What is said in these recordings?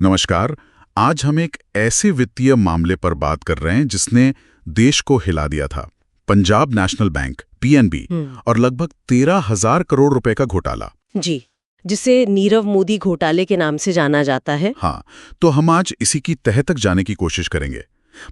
नमस्कार। आज हम एक ऐसे वित्तीय मामले पर बात कर रहे हैं जिसने देश को हिला दिया था। पंजाब नेशनल बैंक पीएनबी और लगभग 13,000 करोड़ रुपए का घोटाला। जी, जिसे नीरव मोदी घोटाले के नाम से जाना जाता है। हाँ, तो हम आज इसी की तह तक जाने की कोशिश करेंगे।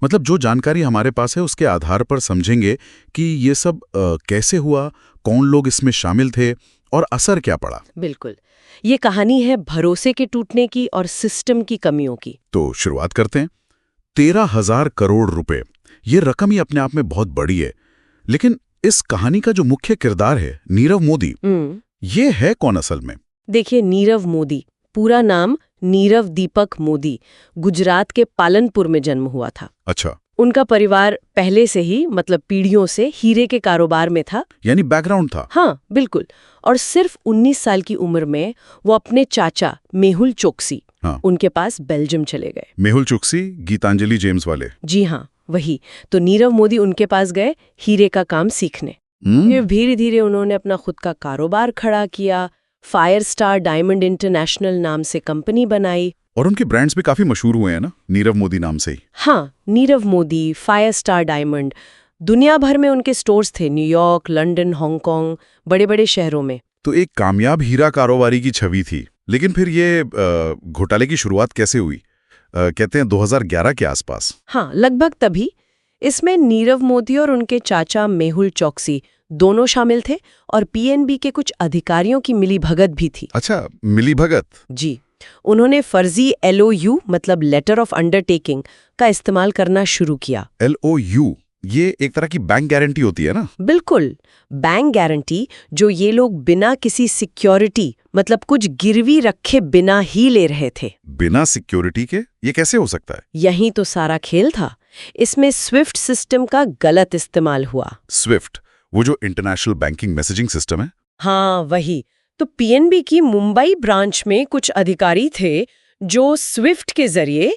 मतलब जो जानकारी हमारे पास है उसके आधार पर समझेंगे कि ये सब कैसे हुआ, कौन लोग इसमें शामिल थे और असर क्या पड़ा। बिल्कुल, ये कहानी है भरोसे के टूटने की और सिस्टम की कमियों की। तो शुरुआत करते हैं। 13,000 करोड़ रुपए, ये रकम ही अपने आप में बहुत बड़ी है, लेकिन इस कहानी का जो मुख्य किरदार है नीरव मोदी, ये है कौन असल में? देखिए, नीरव मोदी, पूरा नाम नीरव दीपक मोदी, गुजरात के पालनपुर में जन्म हुआ था। अच्छा, उनका परिवार पहले से ही मतलब पीढ़ियों से हीरे के कारोबार में था। यानी बैकग्राउंड था। हाँ, बिल्कुल। और सिर्फ 19 साल की उम्र में वो अपने चाचा मेहुल चोकसी, उनके पास बेल्जियम चले गए। मेहुल चोकसी, गीतांजलि जेम्स वाले? जी हाँ, वही। तो नीरव मोदी उनके पास गए हीरे का काम सीखने। फिर धीरे धीरे उन्होंने अपना खुद का कारोबार खड़ा किया, फायर स्टार डायमंड इंटरनेशनल नाम से कंपनी बनाई। और उनके ब्रांड्स भी काफी मशहूर हुए हैं ना, नीरव मोदी नाम से ही। हाँ, Nirav Modi, fire star diamond, दुनिया भर में उनके स्टोर्स थे, न्यूयॉर्क, लंदन, हांगकांग, बड़े बड़े शहरों में। तो एक कामयाब हीरा कारोबारी की छवि थी। लेकिन फिर ये घोटाले की शुरुआत कैसे हुई? कहते हैं 2011 के आसपास। हाँ, लगभग तभी। इसमें नीरव मोदी और उनके चाचा मेहुल चोकसी दोनों शामिल थे और पीएनबी के कुछ अधिकारियों की मिलीभगत भी थी। अच्छा, मिलीभगत? जी, उन्होंने फर्जी एलओयू मतलब लेटर ऑफ अंडरटेकिंग का इस्तेमाल करना शुरू किया। एलओयू, ये एक तरह की बैंक गारंटी होती है ना? बिल्कुल, बैंक गारंटी जो ये लोग बिना किसी सिक्योरिटी मतलब कुछ गिरवी रखे बिना ही ले रहे थे। बिना सिक्योरिटी के ये कैसे हो सकता है? यही तो सारा खेल था। इसमें स्विफ्ट सिस्टम का गलत इस्तेमाल हुआ। स्विफ्ट, वो जो इंटरनेशनल बैंकिंग मैसेजिंग सिस्टम है? हाँ, वही। तो पीएनबी की मुंबई ब्रांच में कुछ अधिकारी थे जो स्विफ्ट के जरिए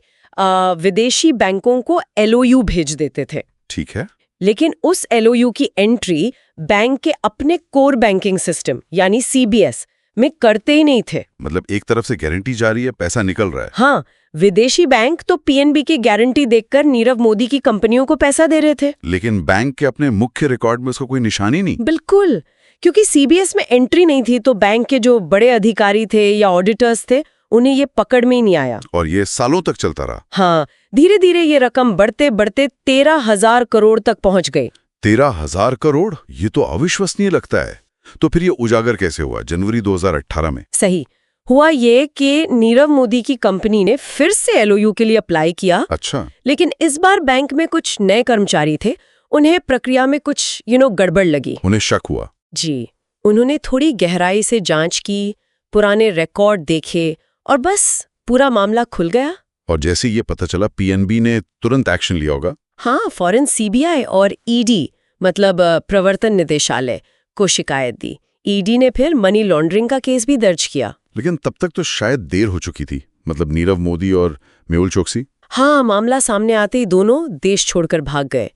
विदेशी बैंकों को एलओयू भेज देते थे। ठीक है। लेकिन उस एलओयू की एंट्री बैंक के अपने कोर बैंकिंग सिस्टम यानी सीबीएस में करते ही नहीं थे। मतलब एक तरफ से गारंटी जारी है, पैसा निकल रहा है। हाँ, विदेशी बैंक तो पीएनबी की गारंटी देखकर नीरव मोदी की कंपनियों को पैसा दे रहे थे। लेकिन बैंक के अपने मुख्य रिकॉर्ड में उसका कोई निशानी नहीं। बिल्कुल, क्योंकि सीबीएस में एंट्री नहीं थी तो बैंक के जो बड़े अधिकारी थे या ऑडिटर्स थे उन्हें ये पकड़ में ही नहीं आया। और ये सालों तक चलता रहा। हाँ, धीरे धीरे ये रकम बढ़ते बढ़ते 13,000 करोड़ तक पहुंच गई। 13,000 करोड़? ये तो अविश्वसनीय लगता है। तो फिर ये उजागर कैसे हुआ जनवरी 2018 में? सही हुआ ये कि नीरव मोदी की कंपनी ने फिर से एलओयू के लिए अप्लाई किया। अच्छा। लेकिन इस बार बैंक में कुछ नए कर्मचारी थे, उन्हें प्रक्रिया में कुछ गड़बड़ लगी। उन्हें शक हुआ? जी, उन्होंने थोड़ी गहराई से जांच की, पुराने रिकॉर्ड देखे और बस पूरा मामला खुल गया। और जैसे ये पता चला पीएनबी ने तुरंत एक्शन लिया होगा? हाँ, फौरन सीबीआई और ईडी मतलब प्रवर्तन निदेशालय को शिकायत दी। ईडी ने फिर मनी लॉन्ड्रिंग का केस भी दर्ज किया। लेकिन तब तक तो शायद देर हो चुकी थी, मतलब नीरव मोदी और मेहुल चोकसी। हाँ, मामला सामने आते ही दोनों देश छोड़कर भाग गए।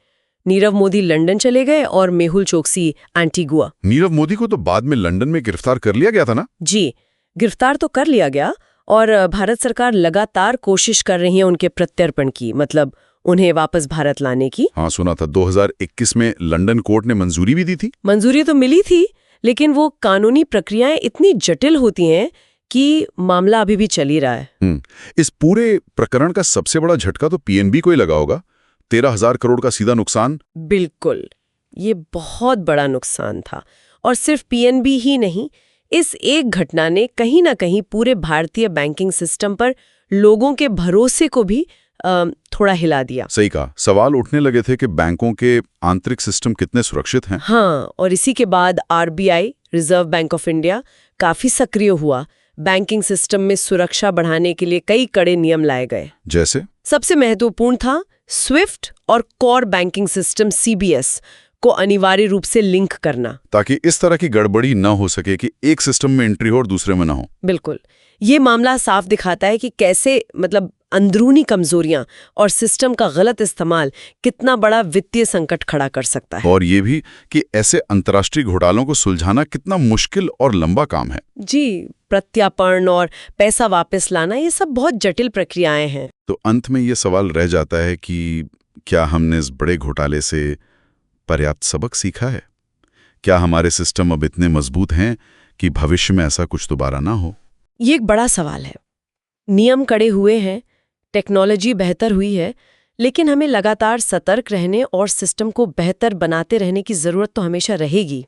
नीरव मोदी लंदन चले गए और मेहुल चोकसी एंटीगुआ। नीरव मोदी को तो बाद में लंदन में गिरफ्तार कर लिया गया था ना? जी, गिरफ्तार तो कर लिया गया और भारत सरकार लगातार कोशिश कर रही है उनके प्रत्यर्पण की, मतलब उन्हें वापस भारत लाने की। हाँ, सुना था 2021 में लंदन कोर्ट ने मंजूरी भी दी थी। मंजूरी तो मिली थी, लेकिन वो कानूनी प्रक्रियाएं इतनी जटिल होती हैं कि मामला अभी भी चल ही रहा है। इस पूरे प्रकरण का सबसे बड़ा झटका तो पीएनबी को ही लगा होगा। 13,000 करोड़ का सीधा नुकसान। बिल्कुल, ये बहुत बड़ा नुकसान था। और सिर्फ पीएनबी ही नहीं, इस एक घटना ने कहीं ना कहीं पूरे भारतीय बैंकिंग सिस्टम पर लोगों के भरोसे को भी थोड़ा हिला दिया। सही कहा। सवाल उठने लगे थे कि बैंकों के आंतरिक सिस्टम कितने सुरक्षित हैं। हाँ, और इसी के बाद RBI, reserve bank of India, काफी सक्रिय हुआ। बैंकिंग सिस्टम में सुरक्षा बढ़ाने के लिए कई कड़े नियम लाए गए। जैसे? सबसे महत्वपूर्ण था स्विफ्ट और कोर बैंकिंग सिस्टम सीबीएस को अनिवार्य रूप से लिंक करना, ताकि इस तरह की गड़बड़ी न हो सके कि एक सिस्टम में एंट्री हो और दूसरे में ना हो। बिल्कुल। ये मामला साफ दिखाता है कि कैसे मतलब अंदरूनी कमजोरियां और सिस्टम का गलत इस्तेमाल कितना बड़ा वित्तीय संकट खड़ा कर सकता है। और ये भी कि ऐसे अंतर्राष्ट्रीय घोटालों को सुलझाना कितना मुश्किल और लंबा काम है। जी, प्रत्यार्पण और पैसा वापस लाना ये सब बहुत जटिल प्रक्रियाएं हैं। तो अंत में ये सवाल रह जाता है कि क्या हमने इस बड़े घोटाले से पर्याप्त सबक सीखा है? क्या हमारे सिस्टम अब इतने मजबूत हैं कि भविष्य में ऐसा कुछ दोबारा ना हो? ये एक बड़ा सवाल है। नियम कड़े हुए हैं, टेक्नोलॉजी बेहतर हुई है, लेकिन हमें लगातार सतर्क रहने और सिस्टम को बेहतर बनाते रहने की जरूरत तो हमेशा रहेगी।